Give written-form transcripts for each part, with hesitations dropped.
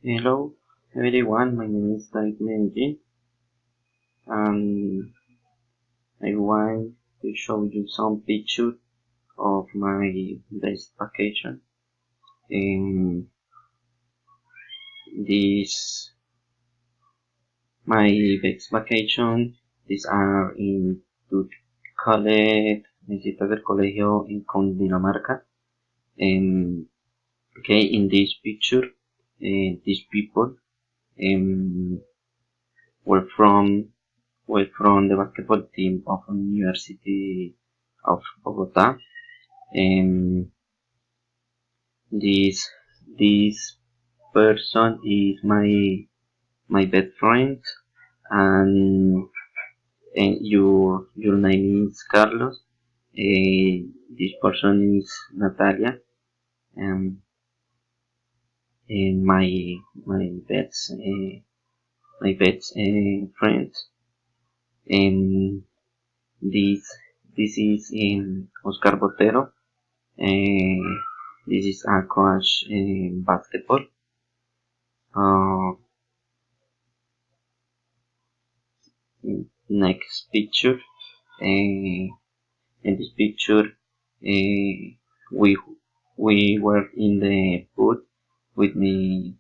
Hello everyone, my name is David Medellin and I want to show you some pictures of my best vacation. In this, my best vacation, these are in two college, visitas del colegio in Cundinamarca. Okay, in this picture, these people were from the basketball team of University of Bogota. And this this person is my best friend, and your name is Carlos. This person is Natalia, and, and my best friend. And this this is in Oscar Botero. This is a coach in basketball. Uh, Next picture. In this picture, we we were in the pool with me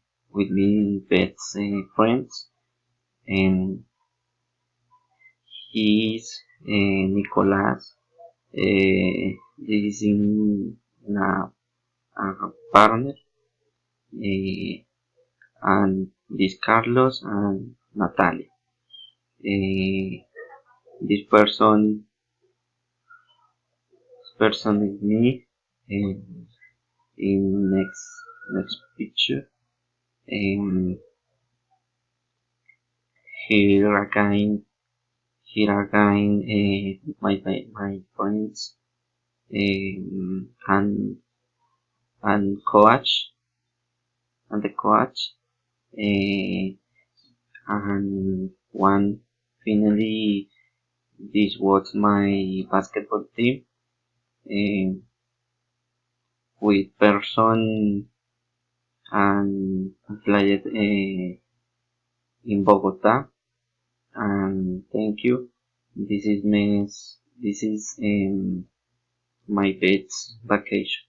best friends, and he is Nicolas. This is in a partner, and this Carlos and Natalia. This person is me. In next picture, and here again my friends, and coach and the coach, and one finally, this was my basketball team, um, with person and played in Bogota. And thank you. This is my best vacation.